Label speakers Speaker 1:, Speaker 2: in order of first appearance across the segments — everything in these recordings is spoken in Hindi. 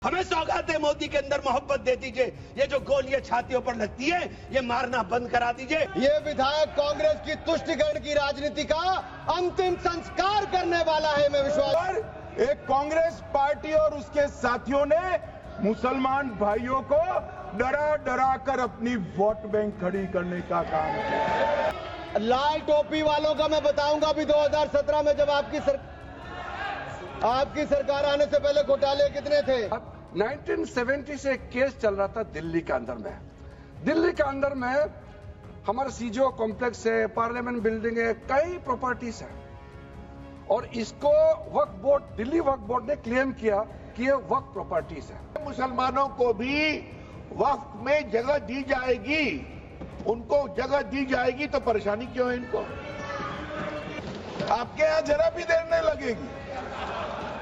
Speaker 1: हमें सौगात है, मोदी के अंदर मोहब्बत दे दीजिए। ये जो गोलियां छातियों पर लगती है, ये मारना बंद करा दीजिए।
Speaker 2: ये विधायक कांग्रेस की तुष्टिकरण की राजनीति का अंतिम संस्कार करने वाला है, मैं विश्वास।
Speaker 3: एक कांग्रेस पार्टी और उसके साथियों ने मुसलमान भाइयों को डरा डरा कर अपनी वोट बैंक खड़ी करने का काम किया।
Speaker 2: लाल टोपी वालों का मैं बताऊंगा, अभी 2017 में जब आपकी सरकार आने से पहले घोटाले कितने थे।
Speaker 4: 1970 से एक केस चल रहा था दिल्ली के अंदर में। दिल्ली के अंदर में हमारा सीजीओ कॉम्प्लेक्स है, पार्लियामेंट बिल्डिंग है, कई प्रॉपर्टीज है, और इसको वक्फ बोर्ड, दिल्ली वक्फ बोर्ड ने क्लेम किया कि ये वक्फ प्रॉपर्टीज है।
Speaker 3: मुसलमानों को भी वक्फ में जगह दी जाएगी, उनको जगह दी जाएगी तो परेशानी क्यों है इनको? आपके यहां जरा भी देर नहीं लगेगी।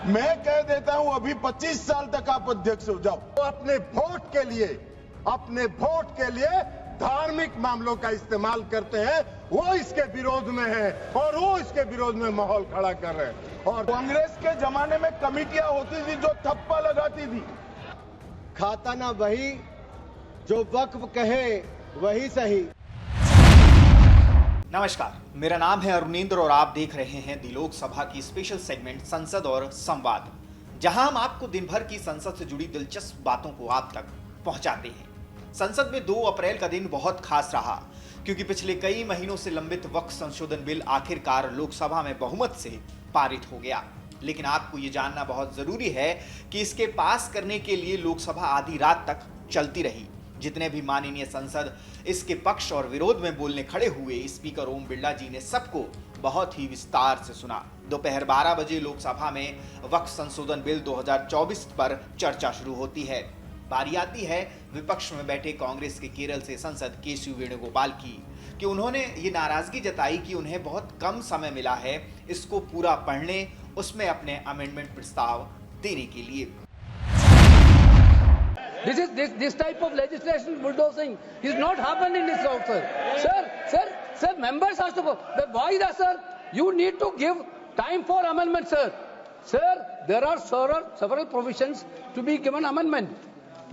Speaker 3: मैं कह देता हूं अभी 25 साल तक आप अध्यक्ष हो जाओ।
Speaker 2: तो अपने वोट के लिए धार्मिक मामलों का इस्तेमाल करते हैं, वो इसके विरोध में है और वो इसके विरोध में माहौल खड़ा कर रहे हैं।
Speaker 3: और कांग्रेस के जमाने में कमेटियां होती थी जो थप्पा लगाती थी।
Speaker 2: खाता ना वही जो वक्फ कहे वही सही।
Speaker 5: नमस्कार, मेरा नाम है अरुणेंद्र और आप देख रहे हैं दी लोकसभा की स्पेशल सेगमेंट संसद और संवाद, जहां हम आपको दिन भर की संसद से जुड़ी दिलचस्प बातों को आप तक पहुंचाते हैं। संसद में 2 अप्रैल का दिन बहुत खास रहा, क्योंकि पिछले कई महीनों से लंबित वक्फ संशोधन बिल आखिरकार लोकसभा में बहुमत से पारित हो गया। लेकिन आपको ये जानना बहुत जरूरी है कि इसके पास करने के लिए लोकसभा आधी रात तक चलती रही। जितने भी माननीय सांसद इसके पक्ष और विरोध में बोलने खड़े हुए, स्पीकर ओम बिरला जी ने सबको बहुत ही विस्तार से सुना। दोपहर 12 बजे लोकसभा में वक्फ संशोधन बिल 2024 पर चर्चा शुरू होती है। बारी आती है विपक्ष में बैठे कांग्रेस के केरल से सांसद केसी वेणुगोपाल की, कि उन्होंने ये नाराजगी जताई कि उन्हें बहुत कम समय मिला है इसको पूरा पढ़ने, उसमें अपने अमेंडमेंट प्रस्ताव देने के लिए।
Speaker 6: This type of legislation bulldozing is not happening in this house, sir. Sir, members have to. Why that, sir? You need to give time for amendment, sir. Sir, there are several provisions to be given amendment.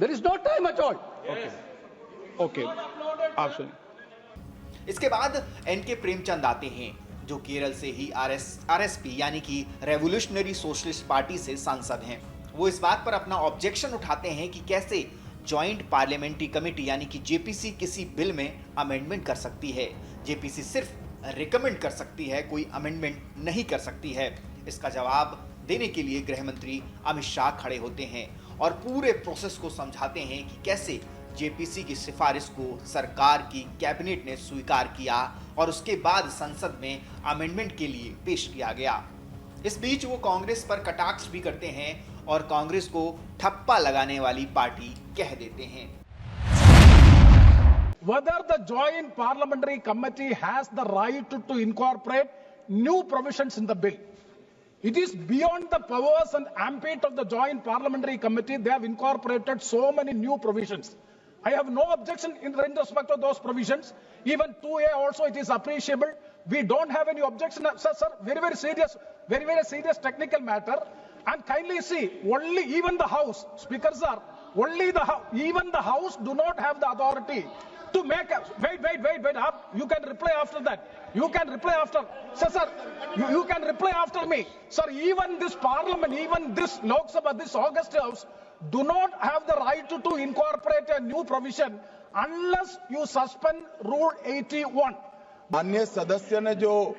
Speaker 6: There is no time at all.
Speaker 3: Okay. आप सुनिए।
Speaker 5: इसके बाद एनके प्रेमचंद आते हैं, जो केरल से ही आरएसपी यानी कि रेवोल्यूशनरी सोशलिस्ट पार्टी से सांसद हैं। वो इस बात पर अपना ऑब्जेक्शन उठाते हैं कि कैसे जॉइंट पार्लियामेंट्री कमेटी यानी कि जेपीसी किसी बिल में अमेंडमेंट कर सकती है। जेपीसी सिर्फ रिकमेंड कर सकती है, कोई अमेंडमेंट नहीं कर सकती है। इसका जवाब देने के लिए गृह मंत्री अमित शाह खड़े होते हैं और पूरे प्रोसेस को समझाते हैं कि कैसे जेपीसी की सिफारिश को सरकार की कैबिनेट ने स्वीकार किया और उसके बाद संसद में अमेंडमेंट के लिए पेश किया गया। इस बीच वो कांग्रेस पर कटाक्ष भी करते हैं और कांग्रेस को ठप्पा लगाने वाली पार्टी कह देते हैं।
Speaker 7: Whether the joint parliamentary committee has the right to incorporate new provisions in the bill. It is beyond the powers and ambit of the joint parliamentary committee. They have incorporated so many new provisions. I have no objection in respect of those provisions. Even 2A also, it is appreciable. We don't have any objection, sir. Very serious technical matter. And kindly see, only even the House, Speaker sir, even the House do not have the authority to make wait, you can reply after that. You can reply after, sir, you can reply after me. Sir, even this parliament, even this Lok Sabha, this August House, do not have the right to incorporate a new provision unless you suspend Rule 81.
Speaker 3: माननीय सदस्य ने जो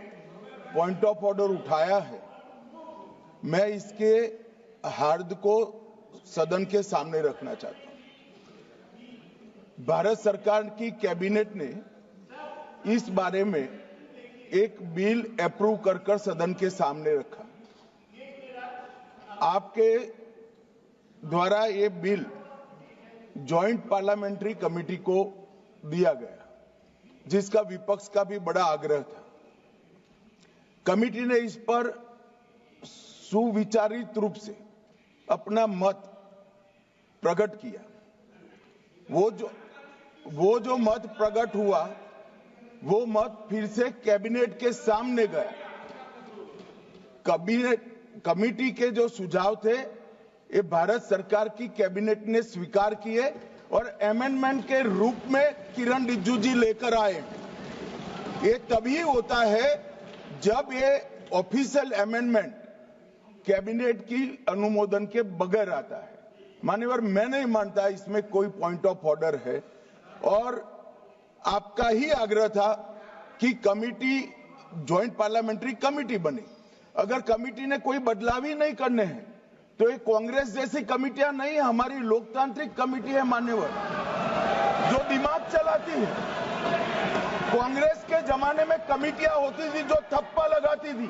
Speaker 3: पॉइंट ऑफ ऑर्डर उठाया है, मैं इसके हार्द को सदन के सामने रखना चाहता हूं। भारत सरकार की कैबिनेट ने इस बारे में एक बिल अप्रूव कर सदन के सामने रखा। आपके द्वारा ये बिल जॉइंट पार्लियामेंट्री कमेटी को दिया गया, जिसका विपक्ष का भी बड़ा आग्रह था। कमेटी ने इस पर सुविचारित रूप से अपना मत प्रकट किया। वो जो मत प्रकट हुआ, वो मत फिर से कैबिनेट के सामने गया। कमेटी के जो सुझाव थे ये भारत सरकार की कैबिनेट ने स्वीकार किए और अमेंडमेंट के रूप में किरण रिजिजू जी लेकर आए। ये तभी होता है जब ये ऑफिशियल अमेंडमेंट कैबिनेट की अनुमोदन के बगैर आता है। मान्यवर, मैं नहीं मानता इसमें कोई पॉइंट ऑफ ऑर्डर है और आपका ही आग्रह था कि कमिटी, ज्वाइंट पार्लियामेंट्री कमिटी बने। अगर कमिटी ने कोई बदलाव ही नहीं करने हैं तो ये कांग्रेस जैसी कमिटियां नहीं, हमारी लोकतांत्रिक कमिटी है मान्यवर, जो दिमाग चलाती है। कांग्रेस के जमाने में कमिटियां होती थी जो थप्पा लगाती थी।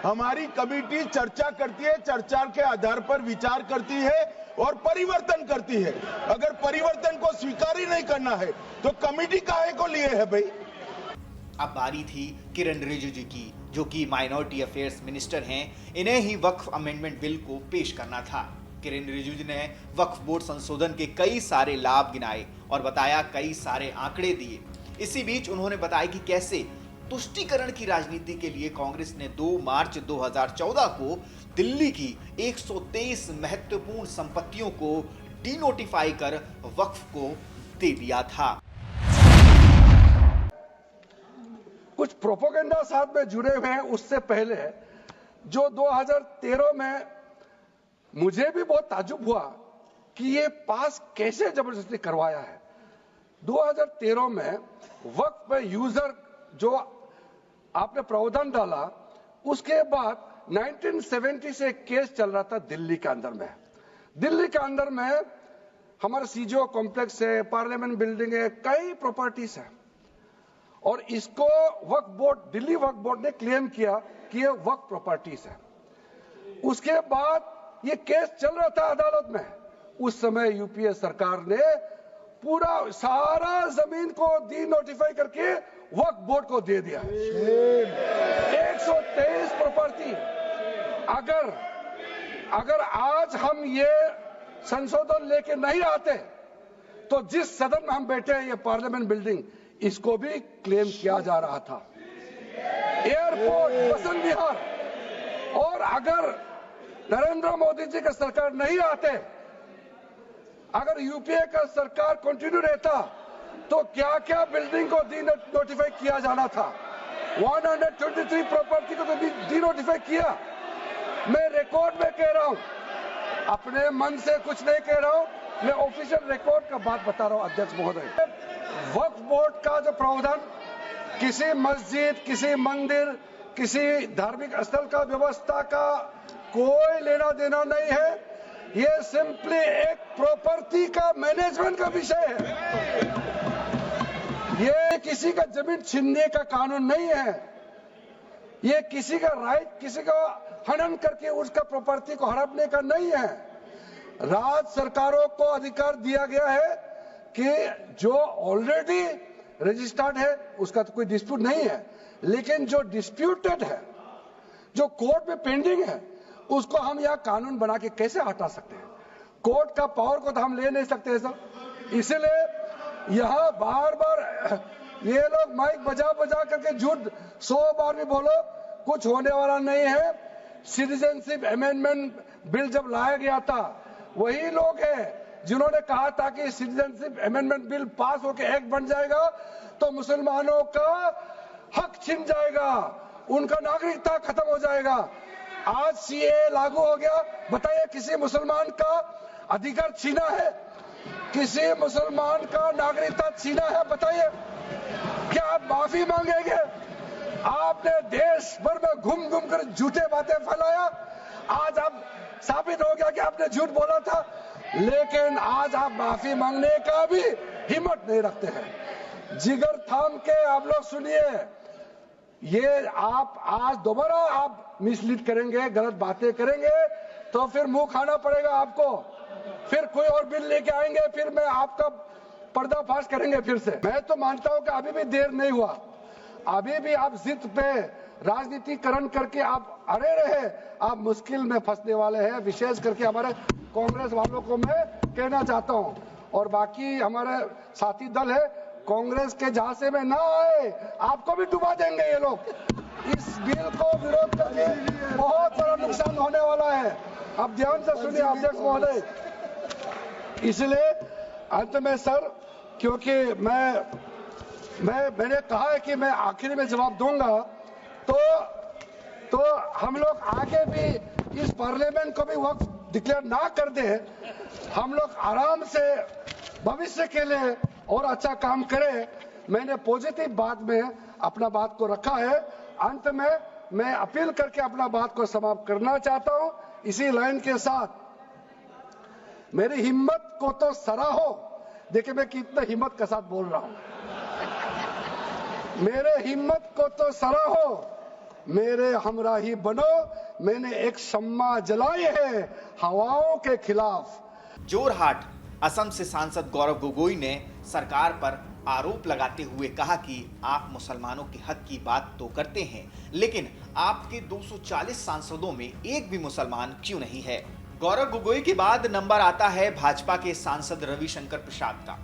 Speaker 3: हमारी कमिटी चर्चा करती है, चर्चा के आधार पर विचार करती है और परिवर्तन करती है। अगर परिवर्तन को स्वीकार ही नहीं करना है तो कमिटी काहे को लिए है भाई।
Speaker 5: अब बारी थी किरण रिजिजू की, जो कि माइनॉरिटी अफेयर्स मिनिस्टर हैं। इन्हें ही वक्फ अमेंडमेंट बिल को पेश करना था। किरण रिजिजू ने वक्फ बोर्ड संशोधन के कई सारे लाभ गिनाए और बताया, कई सारे आंकड़े दिए। इसी बीच उन्होंने बताया कि कैसे तुष्टीकरण की राजनीति के लिए कांग्रेस ने 2 मार्च 2014 को दिल्ली की 123 महत्वपूर्ण संपत्तियों को डीनोटिफाई कर वक्फ को दे दिया था।
Speaker 4: कुछ प्रोपोगंडा साथ में जुड़े हुए हैं। उससे पहले जो 2013 में मुझे भी बहुत ताज्जुब हुआ कि ये पास कैसे जबरदस्ती करवाया है। 2013 में वक्फ पे यूजर जो आपने प्रावधान डाला, उसके बाद 1970 से केस चल रहा था दिल्ली के अंदर में। दिल्ली के अंदर में हमारा सीजीओ कॉम्प्लेक्स है, पार्लियामेंट बिल्डिंग है, कई प्रॉपर्टीज है और इसको वक्फ बोर्ड, दिल्ली वक्फ बोर्ड ने क्लेम किया कि ये वक्फ प्रॉपर्टीज है। उसके बाद ये केस चल रहा था अदालत में। उस समय यूपीए सरकार ने पूरा सारा जमीन को डीनोटिफाई करके वक्फ बोर्ड को दे दिया। 123 प्रॉपर्टी। अगर आज हम ये संशोधन लेके नहीं आते तो जिस सदन में हम बैठे हैं, ये पार्लियामेंट बिल्डिंग, इसको भी क्लेम किया जा रहा था। एयरपोर्ट, बसंत विहार। और अगर नरेंद्र मोदी जी का सरकार नहीं आते, अगर यूपीए का सरकार कंटिन्यू रहता, तो क्या क्या बिल्डिंग को डीनोटिफाई किया जाना था। 123 प्रॉपर्टी को तो डीनोटिफाई किया। मैं रिकॉर्ड में कह रहा हूं, अपने मन से कुछ नहीं कह रहा हूं, मैं ऑफिशियल रिकॉर्ड का बात बता रहा हूं अध्यक्ष महोदय। वक्फ बोर्ड का जो प्रावधान किसी मस्जिद, किसी मंदिर, किसी धार्मिक स्थल का व्यवस्था का कोई लेना देना नहीं है। ये सिंपली एक प्रॉपर्टी का मैनेजमेंट का विषय है। ये किसी का जमीन छीनने का कानून नहीं है। ये किसी का राइट, किसी का हनन करके उसका प्रॉपर्टी को हड़पने का नहीं है। राज्य सरकारों को अधिकार दिया गया है कि जो ऑलरेडी रजिस्टर्ड है उसका तो कोई डिस्प्यूट नहीं है, लेकिन जो डिस्प्यूटेड है, जो कोर्ट में पेंडिंग है, उसको हम यहाँ कानून बना के कैसे हटा सकते हैं। कोर्ट का पावर को तो हम ले नहीं सकते सर। इसलिए यहाँ बार बार ये लोग माइक बजा बजा करके झूठ 100 बार भी बोलो, कुछ होने वाला नहीं है। सिटीजनशिप अमेंडमेंट बिल जब लाया गया था, वही लोग हैं जिन्होंने कहा था कि सिटीजनशिप अमेंडमेंट बिल पास होकर एक्ट बन जाएगा तो मुसलमानों का हक छिन जाएगा, उनका नागरिकता खत्म हो जाएगा। आज सीए लागू हो गया। बताइए, किसी मुसलमान का अधिकार छीना है? किसी मुसलमान का नागरिकता छीना है? बताइए, क्या आप माफी मांगेंगे? आपने देश भर में घूम घूम कर झूठे बातें फैलाया। आज आप साबित हो गया कि आपने झूठ बोला था, लेकिन आज आप माफी मांगने का भी हिम्मत नहीं रखते हैं। जिगर थाम के आप लोग सुनिए, ये आप आज दोबारा आप मिसलीड करेंगे, गलत बातें करेंगे तो फिर मुंह खाना पड़ेगा आपको। फिर कोई और बिल लेके आएंगे, फिर मैं आपका पर्दाफाश करेंगे फिर से। मैं तो मानता हूं कि अभी भी देर नहीं हुआ। अभी भी आप जिद पे राजनीतिकरण करके आप अड़े रहे, आप मुश्किल में फंसने वाले हैं। विशेष करके हमारे कांग्रेस वालों को मैं कहना चाहता हूं, और बाकी हमारे साथी दल है, कांग्रेस के झांसे में ना आए, आपको भी डुबा देंगे ये लोग। इस बिल को विरोध करके बहुत बड़ा नुकसान होने वाला है। अब ध्यान से सुनिए अध्यक्ष महोदय, इसलिए अंत में सर, क्योंकि मैंने कहा है कि मैं आखिर में जवाब दूंगा, तो हम लोग आगे भी इस पार्लियामेंट को भी वक्त डिक्लेयर ना कर दे, हम लोग आराम से भविष्य के लिए और अच्छा काम करें। मैंने पॉजिटिव बात में अपना बात को रखा है। अंत में मैं अपील करके अपना बात को समाप्त करना चाहता हूं। इसी लाइन के साथ मेरी हिम्मत को तो सराहो। देखिए मैं कितना हिम्मत के साथ बोल रहा हूं। मेरे हिम्मत को तो सराहो, मेरे हमराही बनो, मैंने एक शम्मा जलाई है हवाओं के खिलाफ।
Speaker 5: जोरहाट असम से सांसद गौरव गोगोई ने सरकार पर आरोप लगाते हुए कहा कि आप मुसलमानों के हक की बात तो करते हैं, लेकिन आपके 240 सांसदों में एक भी मुसलमान क्यों नहीं है। गौरव गोगोई के बाद नंबर आता है भाजपा के सांसद रविशंकर प्रसाद का।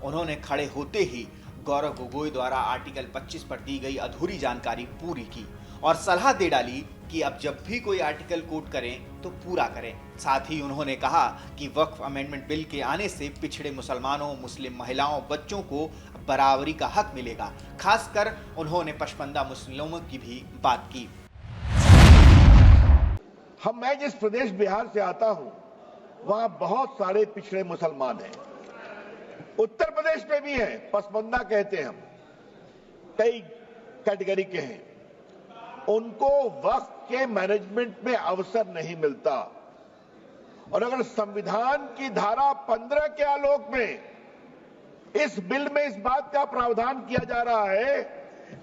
Speaker 5: उन्होंने खड़े होते ही गौरव गोगोई द्वारा आर्टिकल 25 पर दी गई अधूरी जानकारी पूरी की और सलाह दे डाली कि अब जब भी कोई आर्टिकल कोट करें तो पूरा करें। साथ ही उन्होंने कहा कि वक्फ अमेंडमेंट बिल के आने से पिछड़े मुसलमानों, मुस्लिम महिलाओं, बच्चों को बराबरी का हक मिलेगा। खासकर उन्होंने पशपंदा मुस्लिमों की भी बात की।
Speaker 1: मैं जिस प्रदेश बिहार से आता हूं, वहां बहुत सारे पिछड़े मुसलमान हैं। उत्तर प्रदेश में भी है, पसमंदा कहते हैं हम, कई कैटेगरी के हैं। उनको वक्त के मैनेजमेंट में अवसर नहीं मिलता। और अगर संविधान की धारा 15 के आलोक में इस बिल में इस बात का प्रावधान किया जा रहा है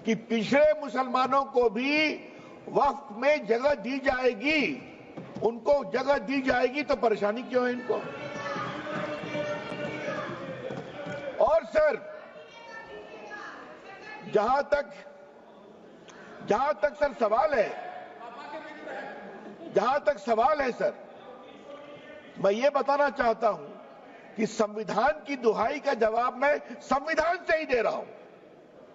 Speaker 1: कि पिछड़े मुसलमानों को भी वक्त में जगह दी जाएगी, उनको जगह दी जाएगी, तो परेशानी क्यों है इनको। और सर, जहां तक सर सवाल है सर, मैं ये बताना चाहता हूं कि संविधान की दुहाई का जवाब मैं संविधान से ही दे रहा हूं।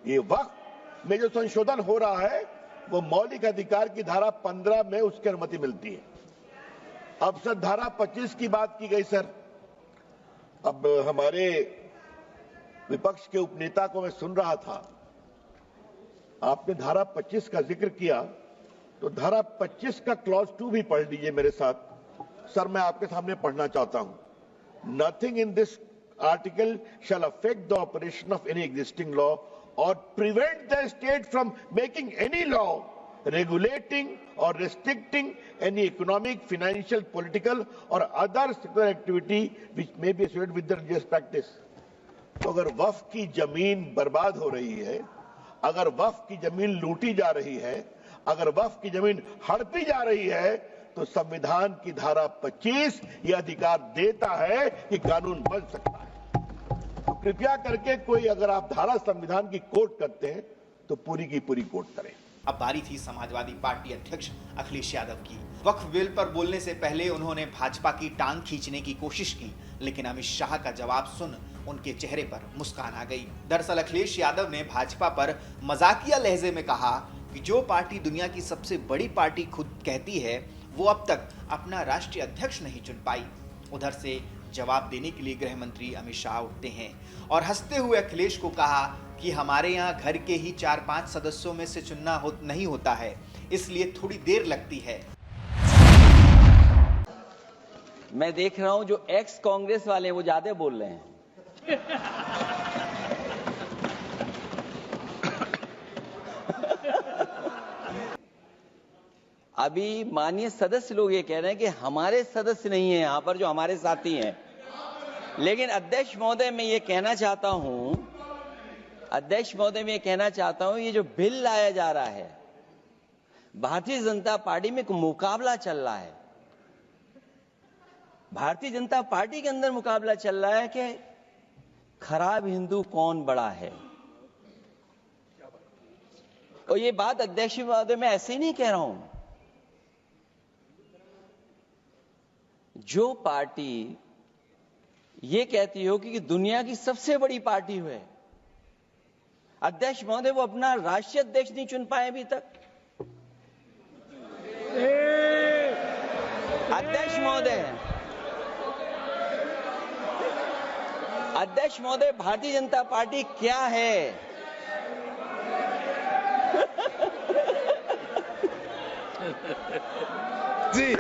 Speaker 1: ये वक्त में जो संशोधन हो रहा है वो मौलिक अधिकार की धारा 15 में उसकी अनुमति मिलती है। अब सर धारा 25 की बात की गई सर। अब हमारे विपक्ष के उपनेता को मैं सुन रहा था, आपने धारा 25 का जिक्र किया, तो धारा 25 का क्लॉज 2 भी पढ़ लीजिए मेरे साथ। सर मैं आपके सामने पढ़ना चाहता हूं। Nothing in this article shall affect the operation of any existing law और prevent the state from making any law regulating or restricting any economic, financial, political or other secular activity which may be associated with the religious practice। तो अगर वक्फ की जमीन बर्बाद हो रही है, अगर वक्फ की जमीन लूटी जा रही है, अगर वक्फ की जमीन हड़पी जा रही है, तो संविधान की धारा 25 यह अधिकार देता है कि कानून बन सकता है। तो कृपया करके कोई अगर आप धारा संविधान की कोट करते हैं तो पूरी की पूरी कोट करें।
Speaker 5: अब बारी थी समाजवादी पार्टी अध्यक्ष अखिलेश यादव की। वक्फ बिल पर बोलने से पहले उन्होंने भाजपा की टांग खींचने की कोशिश की, लेकिन अमित शाह का जवाब सुन उनके चेहरे पर मुस्कान आ गई। दरअसल अखिलेश यादव ने भाजपा पर मजाकिया लहजे में कहा कि जो पार्टी दुनिया की सबसे बड़ी पार्टी खुद कहती है, वो अब तक अपना राष्ट्रीय अध्यक्ष नहीं चुन पाई। उधर से जवाब देने के लिए गृह मंत्री अमित शाह उठते हैं और हंसते हुए अखिलेश को कहा कि हमारे यहाँ घर के ही 4-5 सदस्यों में से चुनना नहीं होता है, इसलिए थोड़ी देर लगती है।
Speaker 8: मैं देख रहा हूं जो एक्स कांग्रेस वाले वो ज्यादा बोल रहे हैं। अभी माननीय सदस्य लोग ये कह रहे हैं कि हमारे सदस्य नहीं है यहां पर, जो हमारे साथी हैं। लेकिन अध्यक्ष महोदय मैं ये कहना चाहता हूं, ये जो बिल लाया जा रहा है, भारतीय जनता पार्टी में एक मुकाबला चल रहा है। भारतीय जनता पार्टी के अंदर मुकाबला चल रहा है कि खराब हिंदू कौन बड़ा है। और ये बात अध्यक्ष महोदय मैं ऐसे ही नहीं कह रहा हूं। जो पार्टी ये कहती हो कि दुनिया की सबसे बड़ी पार्टी है, अध्यक्ष महोदय वो अपना राष्ट्रीय अध्यक्ष नहीं चुन पाए अभी तक। अध्यक्ष महोदय, भारतीय जनता पार्टी क्या है?
Speaker 3: जी,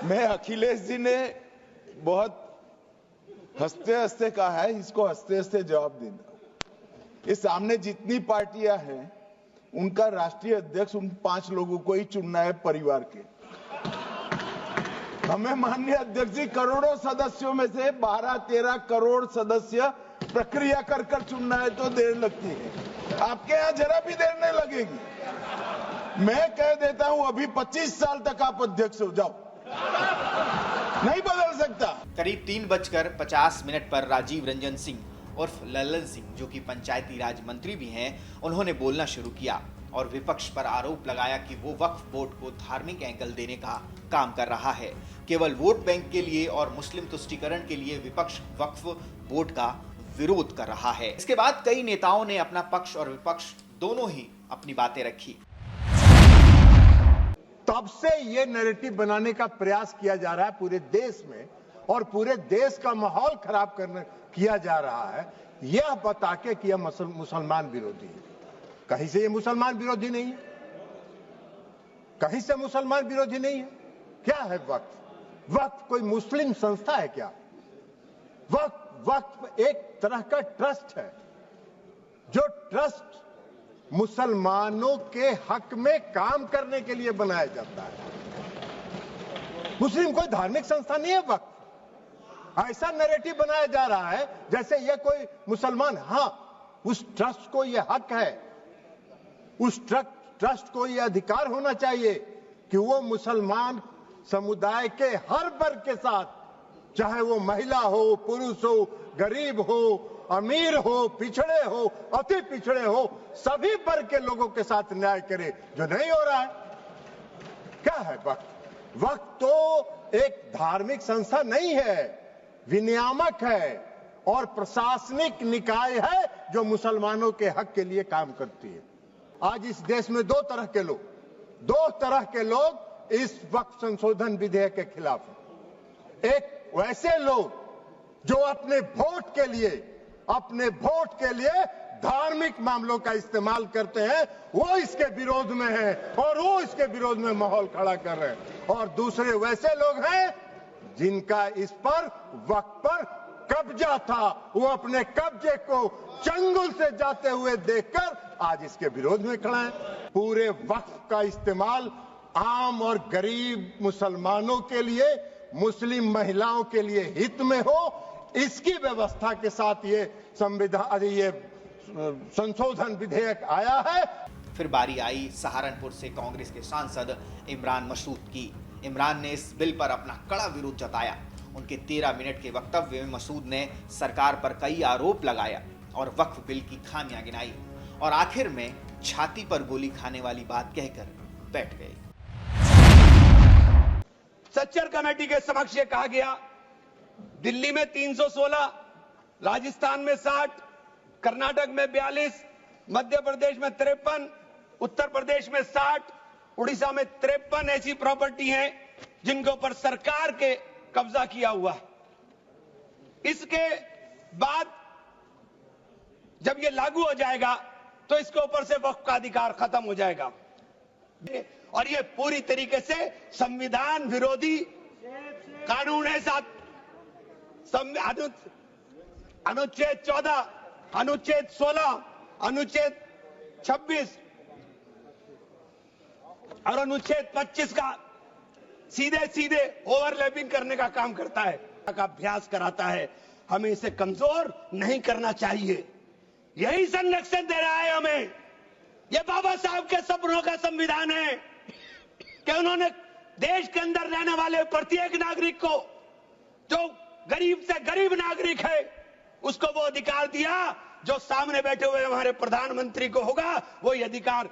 Speaker 3: मैं अखिलेश जी ने बहुत हंसते हंसते कहा है, इसको हंसते हंसते जवाब देना। इस सामने जितनी पार्टियां हैं उनका राष्ट्रीय अध्यक्ष उन 5 लोगों को ही चुनना है परिवार के। हमें माननीय अध्यक्ष जी करोड़ों सदस्यों में से 12-13 करोड़ सदस्य प्रक्रिया कर कर चुनना है तो देर लगती है। आपके यहां जरा भी देर नहीं लगेगी। मैं कह देता हूं अभी 25 साल तक आप अध्यक्ष हो जाओ, नहीं बदल सकता।
Speaker 5: करीब 3:50 पर राजीव रंजन सिंह उर्फ लल्लन सिंह, जो कि पंचायती राज मंत्री भी हैं, उन्होंने बोलना शुरू किया और विपक्ष पर आरोप लगाया कि वो वक्फ बोर्ड को धार्मिक एंगल देने का काम कर रहा है। केवल वोट बैंक के लिए और मुस्लिम तुष्टीकरण के लिए विपक्ष वक्फ बोर्ड का विरोध कर रहा है। इसके बाद कई नेताओं ने अपना पक्ष और विपक्ष दोनों ही अपनी बातें रखी।
Speaker 2: तब से ये नैरेटिव बनाने का प्रयास किया जा रहा है पूरे देश में, और पूरे देश का माहौल खराब किया जा रहा है, यह बता के कि यह मुसलमान विरोधी है। कहीं से ये मुसलमान विरोधी नहीं है, कहीं से मुसलमान विरोधी नहीं है। क्या है वक्फ? वक्फ कोई मुस्लिम संस्था है क्या? वक्फ एक तरह का ट्रस्ट है, जो ट्रस्ट मुसलमानों के हक में काम करने के लिए बनाया जाता है। मुस्लिम कोई धार्मिक संस्था नहीं है वक्फ। ऐसा नैरेटिव बनाया जा रहा है जैसे ये कोई मुसलमान, हाँ उस ट्रस्ट को ये हक है, उस ट्रस्ट को ये अधिकार होना चाहिए कि वो मुसलमान समुदाय के हर वर्ग के साथ, चाहे वो महिला हो, पुरुष हो, गरीब हो, अमीर हो, पिछड़े हो, अति पिछड़े हो, सभी वर्ग के लोगों के साथ न्याय करे, जो नहीं हो रहा है। क्या है वक्फ? वक्फ तो एक धार्मिक संस्था नहीं है, विनियामक है और प्रशासनिक निकाय है जो मुसलमानों के हक के लिए काम करती है। आज इस देश में दो तरह के लोग इस वक्फ संशोधन विधेयक के खिलाफ हैं। एक वैसे लोग जो अपने वोट के लिए धार्मिक मामलों का इस्तेमाल करते हैं, वो इसके विरोध में है और वो इसके विरोध में माहौल खड़ा कर रहे हैं। और दूसरे वैसे लोग हैं जिनका इस पर वक्फ पर कब्जा था, वो अपने कब्जे को चंगुल से जाते हुए देखकर आज इसके विरोध में खड़ा है। पूरे वक्फ का इस्तेमाल आम और गरीब मुसलमानों के लिए, मुस्लिम महिलाओं के लिए हित में हो, इसकी व्यवस्था के साथ ये संशोधन विधेयक आया है।
Speaker 5: फिर बारी आई सहारनपुर से कांग्रेस के सांसद इमरान मसूद की। इमरान ने इस बिल पर अपना कड़ा विरोध जताया। उनके 13 मिनट के वक्तव्य में मसूद ने सरकार पर कई आरोप लगाया और वक्फ बिल की खामियां गिनाई और आखिर में छाती पर गोली खाने वाली बात कहकर बैठ गए।
Speaker 9: सच्चर कमेटी के समक्ष ये कहा गया, दिल्ली में 316, राजस्थान में 60, कर्नाटक में 42, मध्य प्रदेश में 53, उत्तर प्रदेश में 60, उड़ीसा में 53 ऐसी प्रॉपर्टी हैं जिनके ऊपर सरकार के कब्जा किया हुआ है। इसके बाद जब ये लागू हो जाएगा तो इसके ऊपर से वक्फ का अधिकार खत्म हो जाएगा और ये पूरी तरीके से संविधान विरोधी कानून है। अनुच्छेद 14, अनुच्छेद 16, अनुच्छेद 26 और अनुच्छेद 25 का सीधे ओवरलैपिंग करने का काम करता है, का अभ्यास कराता है। हमें इसे कमजोर नहीं करना चाहिए। यही संरक्षण दे रहा है हमें। यह बाबा साहब के सपनों का संविधान है कि उन्होंने देश के अंदर रहने वाले प्रत्येक नागरिक को, जो गरीब से गरीब नागरिक है, उसको वो अधिकार दिया जो सामने बैठे हुए हमारे प्रधानमंत्री को होगा। वो ये अधिकार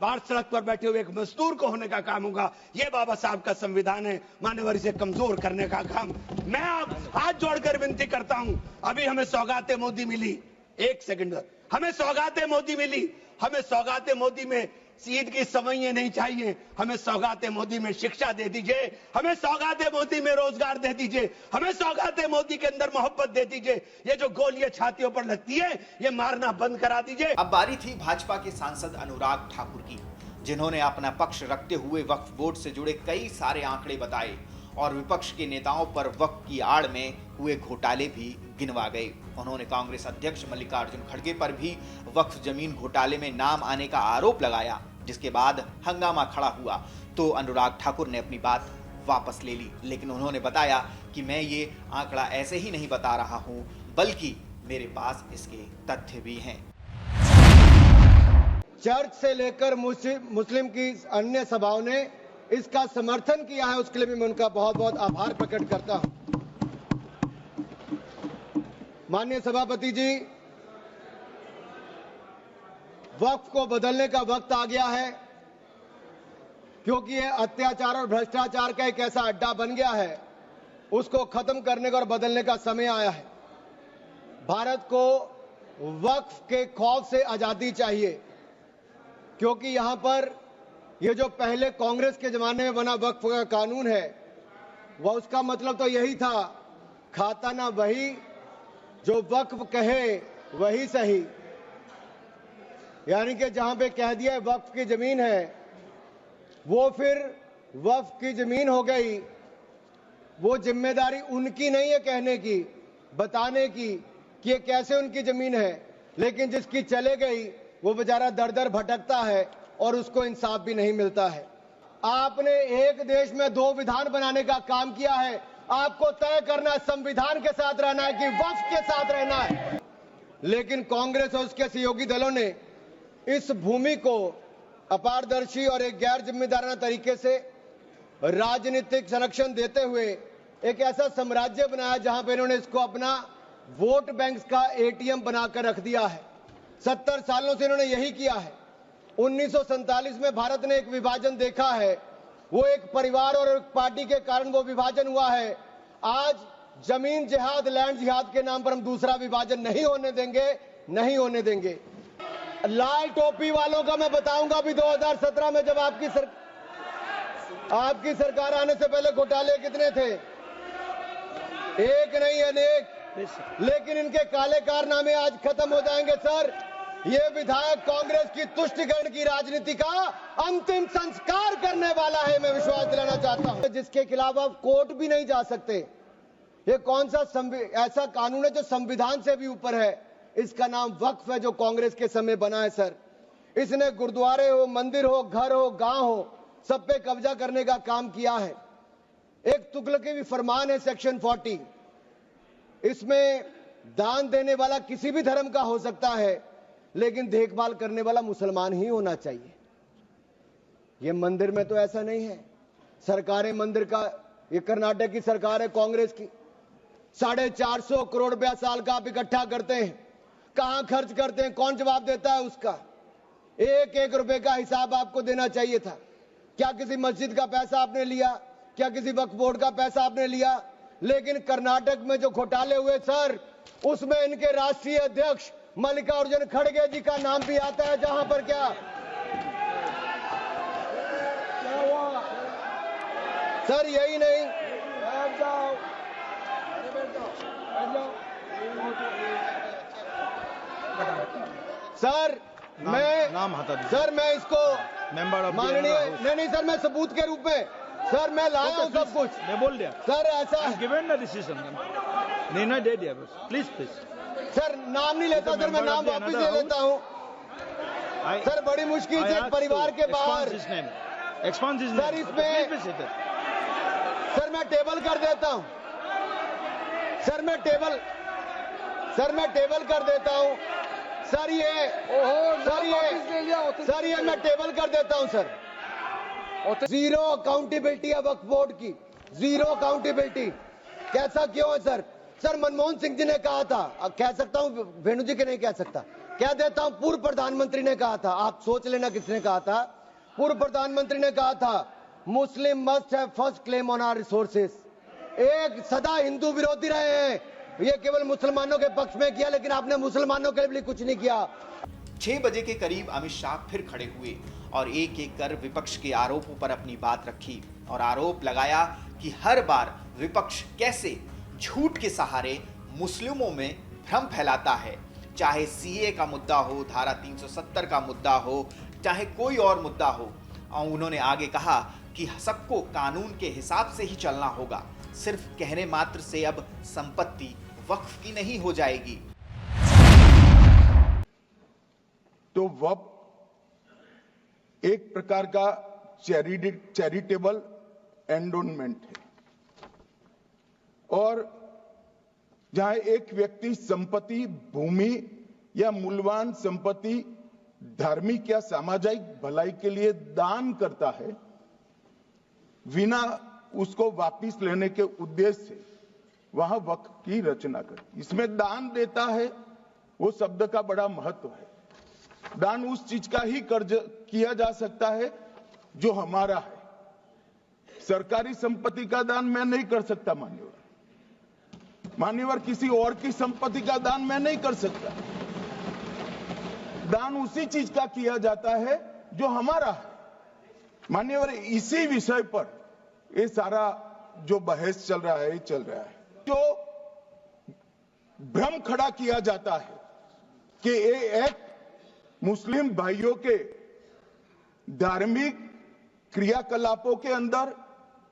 Speaker 9: बाहर सड़क पर बैठे हुए एक मजदूर को होने का काम होगा। ये बाबा साहब का संविधान है। मान्यवर, इसे कमजोर करने का काम मैं आप हाथ जोड़कर विनती करता हूं। अभी हमें सौगाते मोदी मिली, एक सेकंड, हमें सौगाते मोदी मिली। हमें सौगाते मोदी में ईद की सवैयें नहीं चाहिए, हमें सौगाते मोदी में शिक्षा दे दीजिए, हमें सौगाते मोदी में रोजगार दे दीजिए, हमें सौगाते मोदी के अंदर मोहब्बत दे दीजिए। ये जो गोलियां छातियों पर लगती है ये मारना बंद करा दीजिए।
Speaker 5: अब बारी थी भाजपा के सांसद अनुराग ठाकुर की, जिन्होंने अपना पक्ष रखते हुए वक्फ बोर्ड से जुड़े कई सारे आंकड़े बताए और विपक्ष के नेताओं पर वक्फ की आड़ में हुए घोटाले भी गिनवा गए। उन्होंने कांग्रेस अध्यक्ष मल्लिकार्जुन खड़गे पर भी वक्फ जमीन घोटाले में नाम आने का आरोप लगाया, जिसके बाद हंगामा खड़ा हुआ तो अनुराग ठाकुर ने अपनी बात वापस ले ली, लेकिन उन्होंने बताया कि मैं ये आंकड़ा ऐसे ही नहीं बता रहा हूं, बल्कि मेरे पास इसके तथ्य भी हैं।
Speaker 10: चर्च से लेकर मुस्लिम की अन्य सभाओं ने इसका समर्थन किया है, उसके लिए भी मैं उनका बहुत बहुत आभार प्रकट करता हूं। माननीय सभापति जी, वक्फ को बदलने का वक्त आ गया है, क्योंकि ये अत्याचार और भ्रष्टाचार का एक ऐसा अड्डा बन गया है, उसको खत्म करने का और बदलने का समय आया है। भारत को वक्फ के खौफ से आजादी चाहिए, क्योंकि यहां पर ये जो पहले कांग्रेस के जमाने में बना वक्फ का कानून है, वह उसका मतलब तो यही था, खाता ना वही जो वक्फ कहे वही सही। यानी कि जहां पे कह दिया वक्फ की जमीन है, वो फिर वक्फ की जमीन हो गई। वो जिम्मेदारी उनकी नहीं है कहने की, बताने की कि ये कैसे उनकी जमीन है, लेकिन जिसकी चले गई वो बेचारा दर दर भटकता है और उसको इंसाफ भी नहीं मिलता है। आपने एक देश में दो विधान बनाने का काम किया है, आपको तय करना है संविधान के साथ रहना है कि वक्फ के साथ रहना है। लेकिन कांग्रेस और उसके सहयोगी दलों ने इस भूमि को अपारदर्शी और एक गैर जिम्मेदाराना तरीके से राजनीतिक संरक्षण देते हुए एक ऐसा साम्राज्य बनाया जहां पर इन्होंने इसको अपना वोट बैंक का एटीएम बनाकर रख दिया है। 70 सालों से इन्होंने यही किया है। 1947 में भारत ने एक विभाजन देखा है, वो एक परिवार और एक पार्टी के कारण वो विभाजन हुआ है। आज जमीन जिहाद, लैंड जिहाद के नाम पर हम दूसरा विभाजन नहीं होने देंगे, नहीं होने देंगे। लाल टोपी वालों का मैं बताऊंगा भी 2017 में जब आपकी सरकार आने से पहले घोटाले कितने थे, एक नहीं अनेक, लेकिन इनके काले कारनामे आज खत्म हो जाएंगे। सर, ये विधायक कांग्रेस की तुष्टिकरण की राजनीति का अंतिम संस्कार करने वाला है, मैं विश्वास दिलाना चाहता हूं। जिसके खिलाफ आप कोर्ट भी नहीं जा सकते। ये कौन सा ऐसा कानून है जो संविधान से भी ऊपर है? इसका नाम वक्फ है, जो कांग्रेस के समय बना है। सर, इसने गुरुद्वारे हो, मंदिर हो, घर हो, गांव हो, सब पे कब्जा करने का काम किया है। एक तुगलकी भी फरमान है सेक्शन 40, इसमें दान देने वाला किसी भी धर्म का हो सकता है, लेकिन देखभाल करने वाला मुसलमान ही होना चाहिए। ये मंदिर में तो ऐसा नहीं है। सरकारें मंदिर का, ये कर्नाटक की सरकार है कांग्रेस की, 450 करोड़ रुपया साल का आप इकट्ठा करते हैं, कहां खर्च करते हैं, कौन जवाब देता है उसका? एक एक रुपए का हिसाब आपको देना चाहिए था। क्या किसी मस्जिद का पैसा आपने लिया? क्या किसी वक्फ बोर्ड का पैसा आपने लिया? लेकिन कर्नाटक में जो घोटाले हुए सर, उसमें इनके राष्ट्रीय अध्यक्ष मल्लिकार्जुन खड़गे जी का नाम भी आता है। जहां पर क्या हुआ सर, यही नहीं, बैठ जाओ, सर मैं इसको माननीय नहीं सर, मैं सबूत के रूप में सर मैं लाया हूं सब कुछ,
Speaker 11: मैं बोल दिया
Speaker 10: सर। ऐसा
Speaker 11: गिवन द डिसीजन निर्णय दे दिया बस, प्लीज
Speaker 10: सर, नाम नहीं लेता सर, मैं नाम वापस ले लेता हूं सर। बड़ी मुश्किल से परिवार के बाहर सर, इसमें सर मैं टेबल कर देता हूं सर, मैं टेबल कर देता हूं सर, ये मैं टेबल कर देता हूं सर। जीरो अकाउंटेबिलिटी है वक्फ बोर्ड की, जीरो अकाउंटेबिलिटी। कैसा क्यों है सर? सर मनमोहन सिंह जी ने कहा था, कह सकता हूं, वेणु जी के नहीं कह सकता, कह देता हूं, पूर्व प्रधानमंत्री ने कहा था, आप सोच लेना किसने कहा था। पूर्व प्रधानमंत्री ने कहा था, Muslim must have first claim on our resources. एक सदा हिंदू विरोधी रहे हैं, ये केवल मुसलमानों के पक्ष में किया, लेकिन आपने मुसलमानों के लिए कुछ नहीं किया।
Speaker 5: 6 बजे के करीब अमित शाह फिर खड़े हुए और एक एक कर विपक्ष के आरोपों पर अपनी बात रखी और आरोप लगाया कि हर बार विपक्ष कैसे झूठ के सहारे मुस्लिमों में भ्रम फैलाता है, चाहे सीए का मुद्दा हो, धारा 370 का मुद्दा हो, चाहे कोई और मुद्दा हो। और उन्होंने आगे कहा कि सबको कानून के हिसाब से ही चलना होगा, सिर्फ कहने मात्र से अब संपत्ति वक्फ की नहीं हो जाएगी।
Speaker 3: तो वक्फ एक प्रकार का चैरिटेबल एंडोनमेंट है और जहां एक व्यक्ति संपत्ति, भूमि या मूल्यवान संपत्ति धार्मिक या सामाजिक भलाई के लिए दान करता है बिना उसको वापस लेने के उद्देश्य से, वहां वक्फ की रचना करती। इसमें दान देता है, वो शब्द का बड़ा महत्व है। दान उस चीज का ही कर्ज किया जा सकता है जो हमारा है। सरकारी संपत्ति का दान मैं नहीं कर सकता मान्यवर, किसी और की संपत्ति का दान मैं नहीं कर सकता। दान उसी चीज का किया जाता है जो हमारा है। मान्यवर, इसी विषय पर ये सारा जो बहस चल रहा है जो भ्रम खड़ा किया जाता है कि ये एक मुस्लिम भाइयों के धार्मिक क्रियाकलापों के अंदर,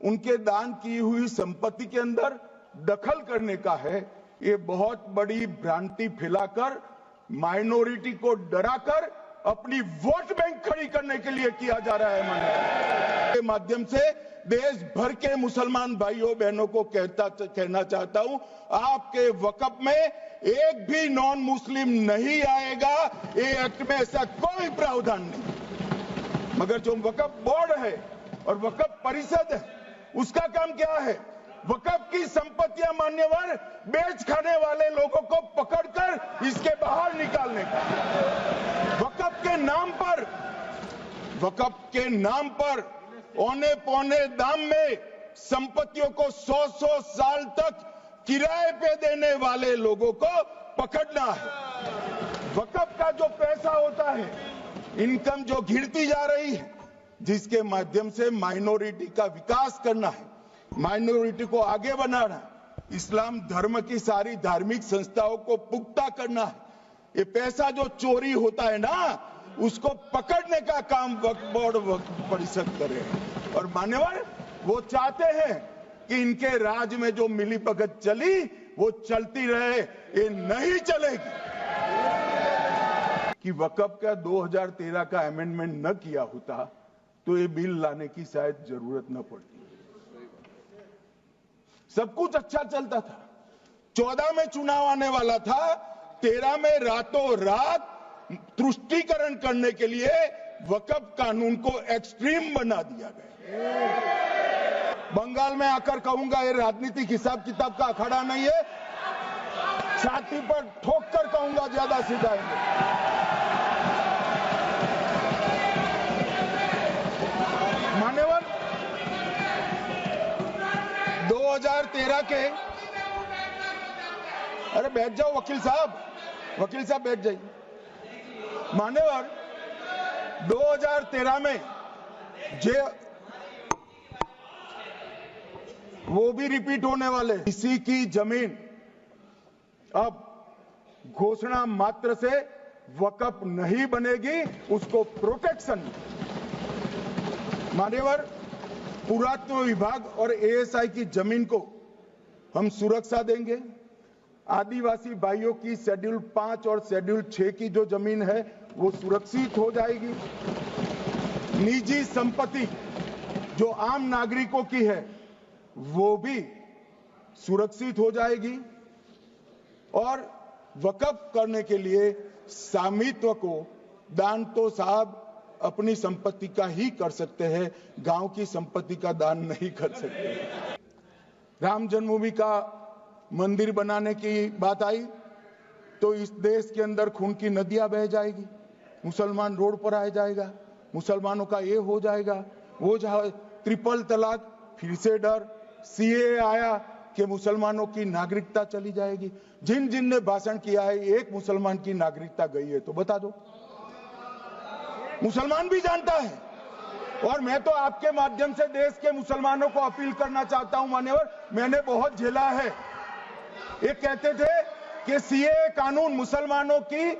Speaker 3: उनके दान की हुई संपत्ति के अंदर दखल करने का है। ये बहुत बड़ी भ्रांति फैलाकर, माइनॉरिटी को डराकर अपनी वोट बैंक खड़ी करने के लिए किया जा रहा है। के माध्यम से देश भर के मुसलमान भाइयों बहनों को कहना चाहता हूं, आपके वक्फ में एक भी नॉन मुस्लिम नहीं आएगा। ये एक्ट में ऐसा कोई प्रावधान नहीं। मगर जो वक्फ बोर्ड है और वक्फ परिषद है, उसका काम क्या है? वक्फ की संपत्तियां मान्यवर बेच खाने वाले लोगों को पकड़कर इसके बाहर निकालने का। वक्फ के नाम पर औने पौने दाम में संपत्तियों को 100 साल तक किराए पे देने वाले लोगों को पकड़ना है। वक्फ का जो पैसा होता है, इनकम जो गिरती जा रही है, जिसके माध्यम से माइनॉरिटी का विकास करना है, माइनॉरिटी को आगे बढ़ाना है, इस्लाम धर्म की सारी धार्मिक संस्थाओं को पुख्ता करना है। ये पैसा जो चोरी होता है ना, उसको पकड़ने का काम वक्फ बोर्ड, वक्फ परिषद करे। और मान्यवर, वो चाहते हैं कि इनके राज में जो मिलीभगत चली वो चलती रहे, ये नहीं चलेगी। कि वक्फ का 2013 का अमेंडमेंट न किया होता तो ये बिल लाने की शायद जरूरत न पड़ती। सब कुछ अच्छा चलता था। 14 में चुनाव आने वाला था, 13 में रातों रात तुष्टीकरण करने के लिए वक्फ कानून को एक्सट्रीम बना दिया गया। बंगाल में आकर कहूंगा, ये राजनीतिक हिसाब किताब का अखाड़ा नहीं है। छाती पर ठोक कर कहूंगा, ज्यादा सिधाएंगे। मान्यवर, 2013 के, अरे बैठ जाओ वकील साहब बैठ जाइए। मान्यवर, 2013 में वो भी रिपीट होने वाले। किसी की जमीन अब घोषणा मात्र से वक्फ नहीं बनेगी, उसको प्रोटेक्शन। मान्यवर, पुरातत्व विभाग और एएसआई की जमीन को हम सुरक्षा देंगे। आदिवासी भाइयों की शेड्यूल 5 और शेड्यूल 6 की जो जमीन है वो सुरक्षित हो जाएगी। निजी संपत्ति जो आम नागरिकों की है वो भी सुरक्षित हो जाएगी। और वक्फ करने के लिए स्वामित्व को दान तो साहब अपनी संपत्ति का ही कर सकते हैं, गांव की संपत्ति का दान नहीं कर सकते। राम जन्मभूमि का मंदिर बनाने की बात आई तो इस देश के अंदर खून की नदियां बह जाएगी, मुसलमान रोड पर आ जाएगा, मुसलमानों का ये हो जाएगा, वो ट्रिपल तलाक, फिर से डर, सीए आया कि मुसलमानों की नागरिकता चली जाएगी। जिन जिन ने भाषण किया है, एक मुसलमान की नागरिकता गई है तो बता दो। मुसलमान भी जानता है। और मैं तो आपके माध्यम से देश के मुसलमानों को अपील करना चाहता हूं मान्यवर, मैंने बहुत झेला है। ये कहते थे कि सीए कानून मुसलमानों की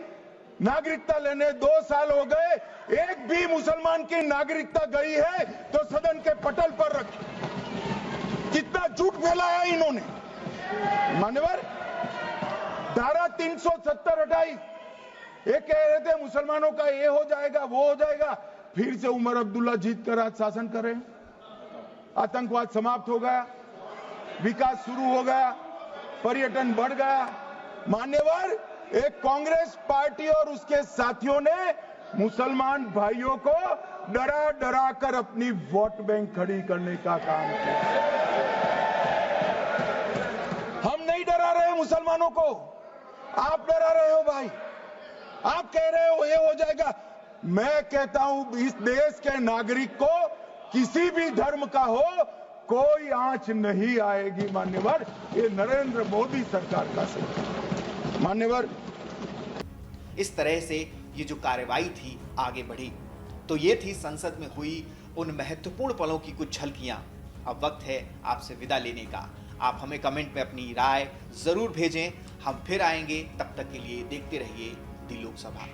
Speaker 3: नागरिकता लेने 2 साल हो गए, एक भी मुसलमान की नागरिकता गई है तो सदन के पटल पर रख। कितना झूठ फैलाया इन्होंने मान्यवर। धारा 370 हटाई, ये कह रहे थे मुसलमानों का ये हो जाएगा वो हो जाएगा, फिर से उमर अब्दुल्ला जीत कर आज शासन कर रहे हैं। आतंकवाद समाप्त हो गया, विकास शुरू हो गया, पर्यटन बढ़ गया। मान्यवर, एक कांग्रेस पार्टी और उसके साथियों ने मुसलमान भाइयों को डरा डरा कर अपनी वोट बैंक खड़ी करने का काम किया। हम नहीं डरा रहे मुसलमानों को, आप डरा रहे हो भाई। आप कह रहे हो ये हो जाएगा। मैं कहता हूं इस देश के नागरिक को किसी भी धर्म का हो कोई आंच नहीं आएगी मान्यवर। ये नरेंद्र मोदी सरकार का सही मान्यवर।
Speaker 5: इस तरह से ये जो कार्रवाई थी आगे बढ़ी। तो ये थी संसद में हुई उन महत्वपूर्ण पलों की कुछ झलकियां। अब वक्त है आपसे विदा लेने का। आप हमें कमेंट में अपनी राय जरूर भेजें। हम फिर आएंगे, तब तक के लिए देखते रहिए दी लोकसभा।